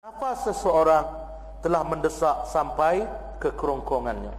Nafas seseorang telah mendesak sampai ke kerongkongannya.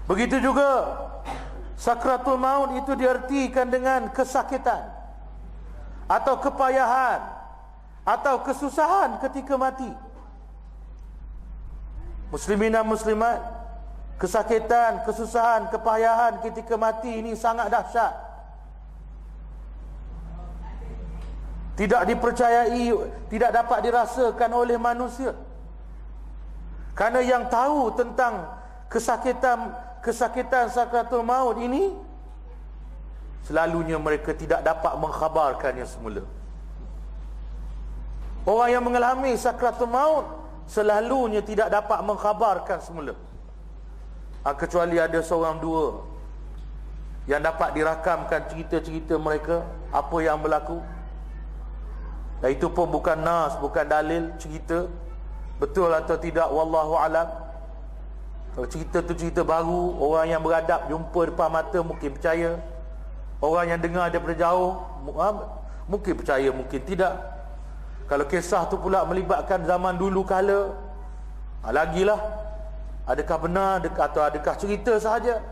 Begitu juga sakratul maut itu diartikan dengan kesakitan atau kepayahan atau kesusahan ketika mati. Muslimin dan muslimat, kesakitan, kesusahan, kepayahan ketika mati ini sangat dahsyat. Tidak dipercayai, tidak dapat dirasakan oleh manusia. Karena yang tahu tentang kesakitan sakratul maut ini, selalunya mereka tidak dapat mengkhabarkannya semula. Orang yang mengalami sakratul maut selalunya tidak dapat mengkhabarkan semula. Kecuali ada seorang dua yang dapat dirakamkan cerita-cerita mereka, apa yang berlaku. Dan itu pun bukan nas, bukan dalil, cerita. Betul atau tidak, wallahu alam. Kalau cerita tu cerita baru, orang yang beradab jumpa depan mata mungkin percaya. Orang yang dengar daripada jauh mungkin percaya, mungkin tidak. Kalau kisah tu pula melibatkan zaman dulu kala, lagilah, adakah benar atau adakah cerita sahaja.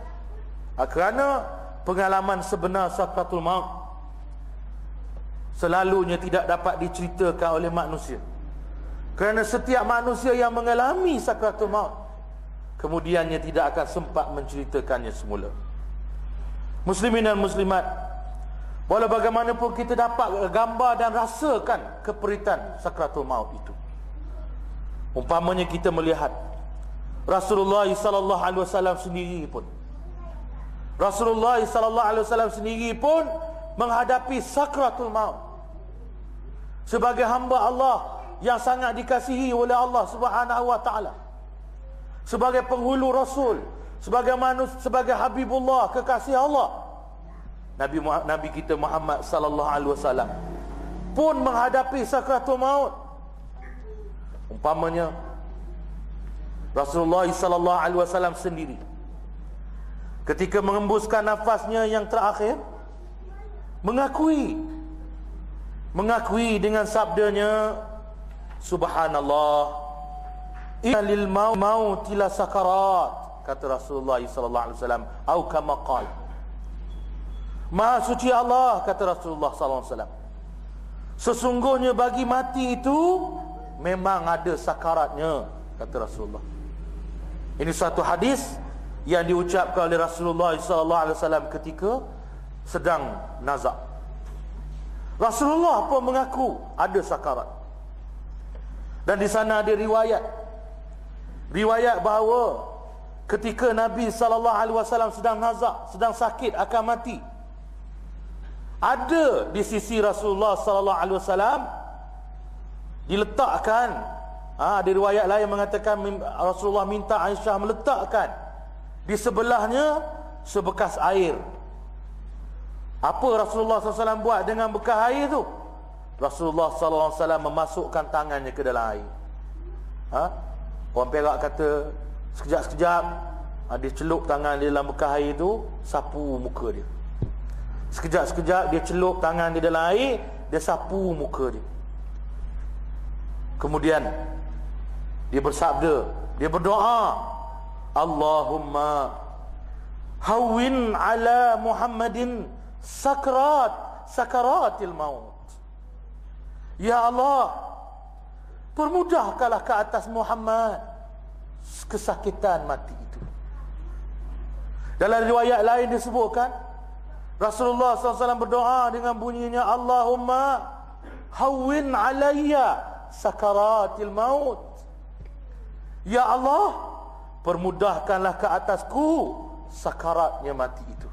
Kerana pengalaman sebenar sakratul maut selalunya tidak dapat diceritakan oleh manusia. Kerana setiap manusia yang mengalami sakratul maut, kemudiannya tidak akan sempat menceritakannya semula. Muslimin dan muslimat, walau bagaimanapun kita dapat gambar dan rasakan keperitan sakratul maut itu. Umpamanya kita melihat Rasulullah sallallahu alaihi wasallam sendiri pun, Rasulullah sallallahu alaihi wasallam sendiri pun menghadapi sakratul maut sebagai hamba Allah yang sangat dikasihi oleh Allah Subhanahu wa taala, sebagai penghulu Rasul, sebagai Habibullah, kekasih Allah. Nabi kita Muhammad sallallahu alaihi wasallam pun menghadapi sakratul maut. Umpamanya Rasulullah sallallahu alaihi wasallam sendiri ketika mengembuskan nafasnya yang terakhir, mengakui dengan sabdanya, subhanallah, inna lil mauti la sakarat, kata Rasulullah sallallahu alaihi wasallam, atau kama qala, maha suci Allah, kata Rasulullah sallallahu alaihi wasallam, sesungguhnya bagi mati itu memang ada sakaratnya, kata Rasulullah. Ini satu hadis yang diucapkan oleh Rasulullah sallallahu alaihi wasallam ketika sedang nazak. Rasulullah pun mengaku ada sakarat. Dan di sana ada riwayat bahawa ketika Nabi sallallahu alaihi wasallam sedang nazak, sedang sakit akan mati, ada di sisi Rasulullah sallallahu alaihi wasallam diletakkan, ada riwayat lain mengatakan Rasulullah minta Aisyah meletakkan di sebelahnya sebekas air. Apa Rasulullah SAW buat dengan bekas air tu? Rasulullah SAW memasukkan tangannya ke dalam air. Orang Perak kata sekejap-sekejap dia celup tangan dia dalam bekas air tu, sapu muka dia. Sekejap-sekejap dia celup tangan dia dalam air, dia sapu muka dia. Kemudian dia bersabda, dia berdoa, Allahumma hawwin ala Muhammadin sakaratil maut. Ya Allah, permudahkanlah ke atas Muhammad kesakitan mati itu. Dalam riwayat lain disebutkan Rasulullah SAW berdoa dengan bunyinya, Allahumma hawwin alayya sakaratil maut. Ya Allah, permudahkanlah ke atasku sakaratnya mati itu.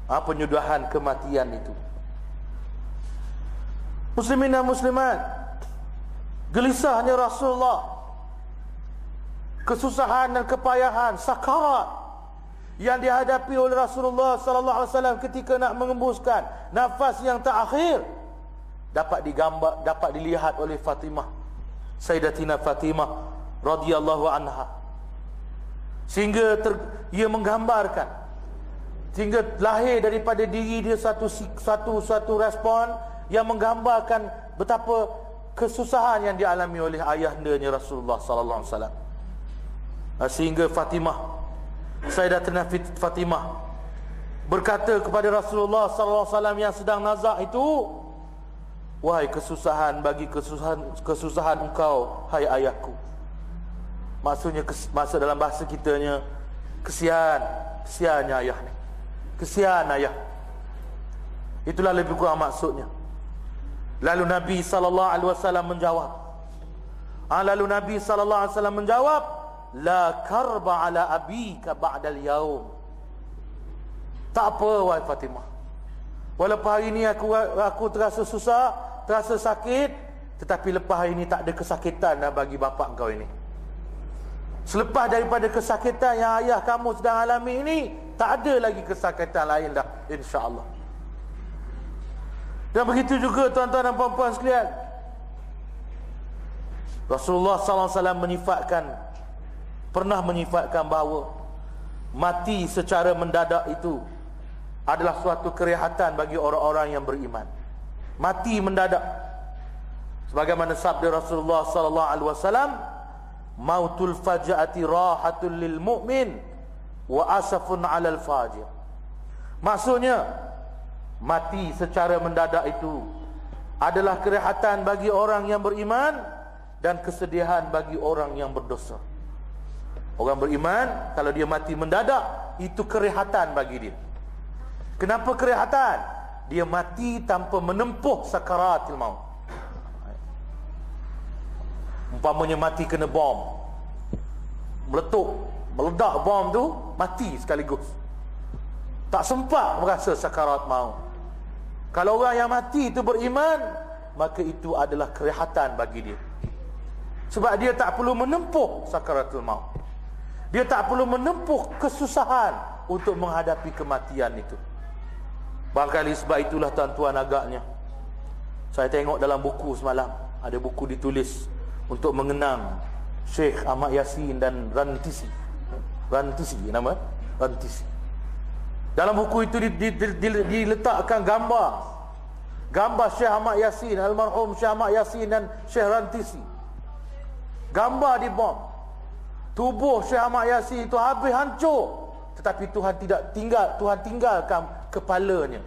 Penyudahan kematian itu. Muslimin dan muslimat, gelisahnya Rasulullah, kesusahan dan kepayahan, sakarat yang dihadapi oleh Rasulullah sallallahu alaihi wasallam ketika nak mengembuskan nafas yang terakhir, dapat digambar, dapat dilihat oleh Fatimah, Sayyidatina Fatimah radhiyallahu anha, sehingga ia menggambarkan, sehingga lahir daripada diri dia satu respon yang menggambarkan betapa kesusahan yang dialami oleh ayahandanya Rasulullah sallallahu alaihi wasallam. Sehingga Fatimah, Sayyidatina Fatimah berkata kepada Rasulullah sallallahu alaihi wasallam yang sedang nazak itu, wahai kesusahan bagi kesusahan engkau, hai ayahku. Maksudnya maksud dalam bahasa kitanya, kesiannya ayah ni. Kesian ayah. Itulah lebih kurang maksudnya. Lalu Nabi sallallahu alaihi wasallam menjawab. La karba ala abika ba'dal yaum. Tak apa wahai Fatimah. Walaupun hari ini aku terasa susah, terasa sakit, tetapi lepas hari ini tak ada kesakitan dah bagi bapa kau ini. Selepas daripada kesakitan yang ayah kamu sedang alami ini, tak ada lagi kesakitan lain dah, insya-Allah. Dan begitu juga tuan-tuan dan puan-puan sekalian, Rasulullah sallallahu alaihi wasallam pernah menyifatkan bahawa mati secara mendadak itu adalah suatu kerehatan bagi orang-orang yang beriman. Mati mendadak, sebagaimana sabda Rasulullah sallallahu alaihi wasallam, mautul faja'ati rahatul lil mu'min wa asafun 'alal fajir. Maksudnya, mati secara mendadak itu adalah kerehatan bagi orang yang beriman dan kesedihan bagi orang yang berdosa. Orang beriman, kalau dia mati mendadak, itu kerehatan bagi dia. Kenapa kerehatan? Dia mati tanpa menempuh sakaratil maut. Umpamanya mati kena bom, meledak bom tu, mati sekaligus, tak sempat merasa sakarat maut. Kalau orang yang mati itu beriman, maka itu adalah kerehatan bagi dia. Sebab dia tak perlu menempuh sakaratul maut. Dia tak perlu menempuh kesusahan untuk menghadapi kematian itu. Barangkali sebab itulah tuan-tuan, agaknya saya tengok dalam buku semalam, ada buku ditulis untuk mengenang Syekh Ahmad Yasin dan Rantisi. Nama Rantisi. Dalam buku itu diletakkan gambar Syekh Ahmad Yasin, almarhum Syekh Ahmad Yasin dan Syekh Rantisi. Gambar di bom. Tubuh Syekh Ahmad Yasin itu habis hancur, tetapi Tuhan tinggalkan kepalanya.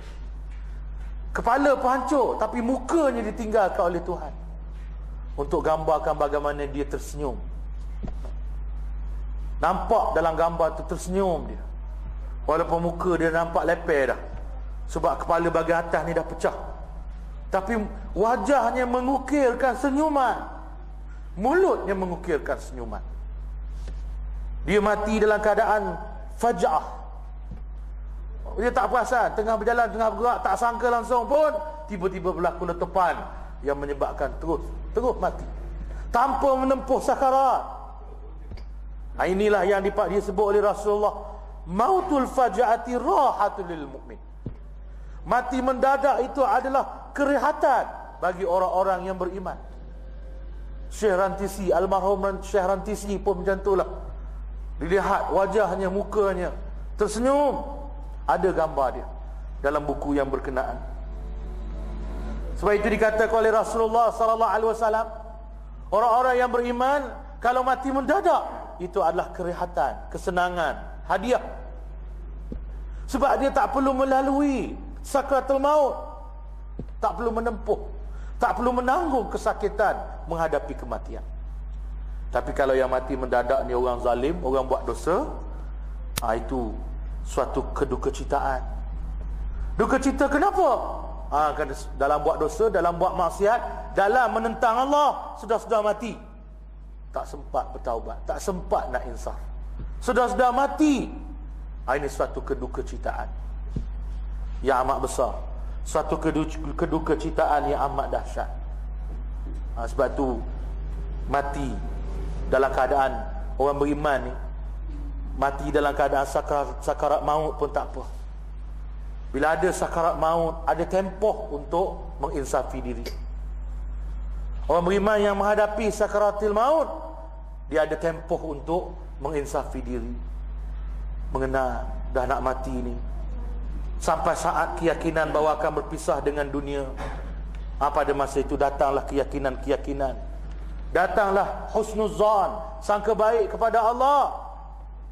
Kepala pun hancur, tapi mukanya ditinggalkan oleh Tuhan, untuk gambarkan bagaimana dia tersenyum. Nampak dalam gambar tu tersenyum dia, walaupun muka dia nampak lepeh dah, sebab kepala bahagian atas ni dah pecah, tapi wajahnya mengukirkan senyuman, mulutnya mengukirkan senyuman. Dia mati dalam keadaan faj'ah. Dia tak perasan, tengah berjalan, tengah bergerak, tak sangka langsung pun tiba-tiba berlaku letupan yang menyebabkan terus mati tanpa menempuh sakarat. Inilah yang disebut oleh Rasulullah, mautul faja'ati rahatul lil mu'min. Mati mendadak itu adalah kerehatan bagi orang-orang yang beriman. Syekh Rantisi, almarhum Syekh Rantisi pun macam itulah. Dilihat wajahnya, mukanya tersenyum. Ada gambar dia dalam buku yang berkenaan. Sebab itu dikatakan oleh Rasulullah sallallahu alaihi wasallam, orang-orang yang beriman kalau mati mendadak itu adalah kerehatan, kesenangan, hadiah. Sebab dia tak perlu melalui sakaratul maut, tak perlu menempuh, tak perlu menanggung kesakitan menghadapi kematian. Tapi kalau yang mati mendadak ni orang zalim, orang buat dosa, itu suatu kedukecitaan. Dukacita kenapa? Kan dalam buat dosa, dalam buat maksiat, dalam menentang Allah, sudah mati, tak sempat bertaubat, tak sempat nak insaf, sudah mati. Ini suatu kedukecitaan yang amat besar, suatu kedukecitaan yang amat dahsyat. Sebab tu mati dalam keadaan, orang beriman ni mati dalam keadaan sakarat maut pun tak apa. Bila ada sakarat maut, ada tempoh untuk menginsafi diri. Orang beriman yang menghadapi sakaratil maut, dia ada tempoh untuk menginsafi diri, mengenal dah nak mati ni, sampai saat keyakinan bahawa akan berpisah dengan dunia. Pada masa itu datanglah keyakinan-keyakinan, datanglah husnuzan, sangka baik kepada Allah,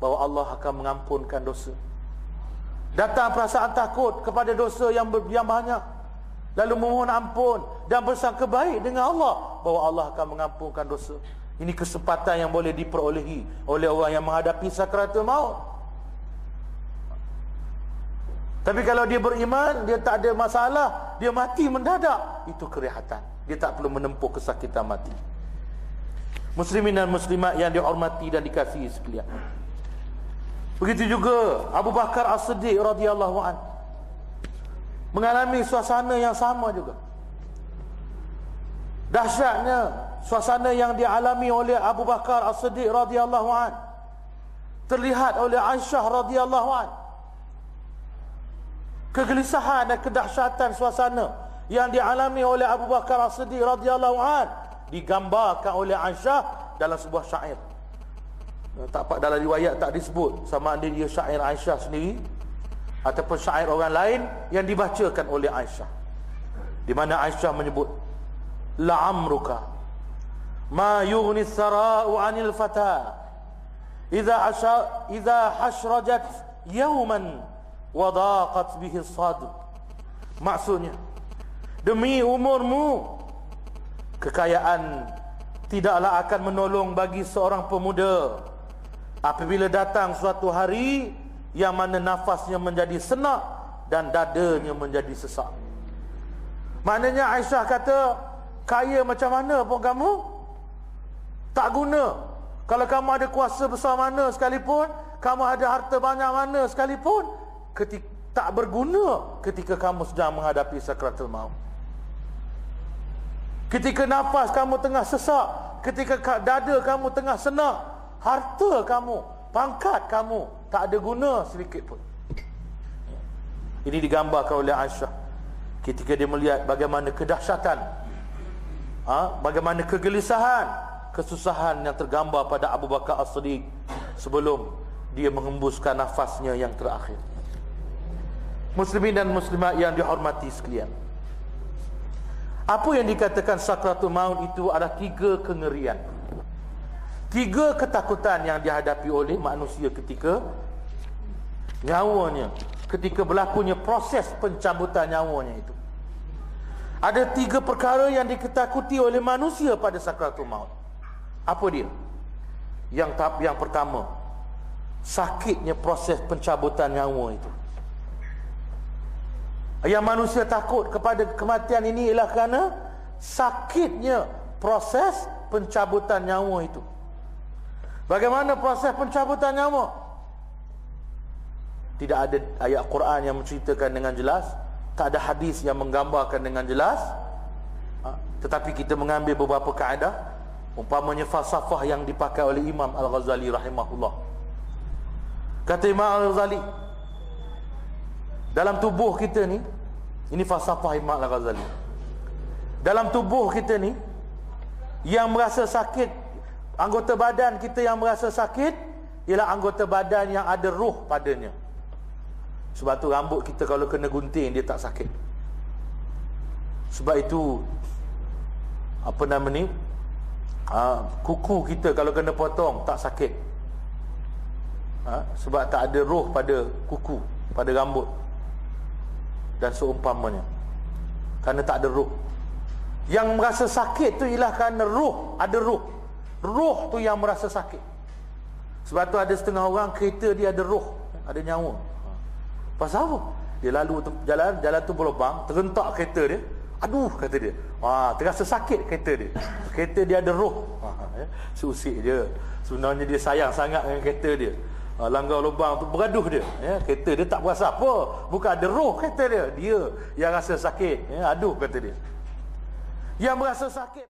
bahawa Allah akan mengampunkan dosa. Datang perasaan takut kepada dosa yang banyak, lalu memohon ampun dan bersangka baik dengan Allah, bahawa Allah akan mengampunkan dosa. Ini kesempatan yang boleh diperolehi oleh orang yang menghadapi sakaratul maut. Tapi kalau dia beriman, dia tak ada masalah, dia mati mendadak, itu kerehatan. Dia tak perlu menempuh kesakitan mati. Muslimin dan muslimat yang dihormati dan dikasihi sekalian, begitu juga Abu Bakar As-Siddiq radhiyallahu an mengalami suasana yang sama juga. Dahsyatnya suasana yang dialami oleh Abu Bakar As-Siddiq radhiyallahu an terlihat oleh Aisyah radhiyallahu an. Kegelisahan dan kedahsyatan suasana yang dialami oleh Abu Bakar As-Siddiq radhiyallahu an digambarkan oleh Aisyah dalam sebuah syair. Dalam riwayat tak disebut sama ada dia syair Aisyah sendiri ataupun syair orang lain yang dibacakan oleh Aisyah, di mana Aisyah menyebut, la'amruka ma yughni sara'u 'anil fata idza hashrajat yawman wa daqat bihi as-sadr. Maksudnya, demi umurmu, kekayaan tidaklah akan menolong bagi seorang pemuda apabila datang suatu hari yang mana nafasnya menjadi senak dan dadanya menjadi sesak. Maknanya Aisyah kata, kaya macam mana pun kamu tak guna. Kalau kamu ada kuasa besar mana sekalipun, kamu ada harta banyak mana sekalipun, tak berguna ketika kamu sedang menghadapi sakaratul maut. Ketika nafas kamu tengah sesak, ketika dada kamu tengah senak, harta kamu, pangkat kamu tak ada guna sedikit pun. Ini digambarkan oleh Aisyah ketika dia melihat bagaimana kedahsyatan, bagaimana kegelisahan, kesusahan yang tergambar pada Abu Bakar As-Siddiq sebelum dia menghembuskan nafasnya yang terakhir. Muslimin dan muslimat yang dihormati sekalian, apa yang dikatakan sakratul maut itu adalah 3 kengerian, 3 ketakutan yang dihadapi oleh manusia ketika nyawanya, ketika berlakunya proses pencabutan nyawanya itu. Ada 3 perkara yang diketakuti oleh manusia pada sakratul maut. Apa dia? Yang pertama, sakitnya proses pencabutan nyawa itu. Yang manusia takut kepada kematian ini ialah kerana sakitnya proses pencabutan nyawa itu. Bagaimana proses pencabutan nyawa? Tidak ada ayat Quran yang menceritakan dengan jelas, tak ada hadis yang menggambarkan dengan jelas, tetapi kita mengambil beberapa kaedah, umpamanya falsafah yang dipakai oleh Imam Al-Ghazali rahimahullah. Kata Imam Al-Ghazali, dalam tubuh kita ni, ini falsafah Imam Al-Ghazali, dalam tubuh kita ni, yang merasa sakit, anggota badan kita yang merasa sakit ialah anggota badan yang ada ruh padanya. Sebab tu rambut kita kalau kena gunting dia tak sakit. Sebab itu kuku kita kalau kena potong tak sakit, sebab tak ada roh pada kuku, pada rambut dan seumpamanya, kerana tak ada roh. Yang merasa sakit tu ialah kerana roh, ada roh tu yang merasa sakit. Sebab tu ada setengah orang kereta dia ada roh, ada nyawa. Pasal apa? Dia lalu jalan tu berlubang, terentak kereta dia, aduh kata dia, terasa sakit kereta dia. Kereta dia ada roh, seusik je. Sebenarnya dia sayang sangat dengan kereta dia. Langgar lubang tu beraduh dia, kereta dia tak berasa apa, bukan ada roh kereta dia yang rasa sakit, aduh kata dia. Yang merasa sakit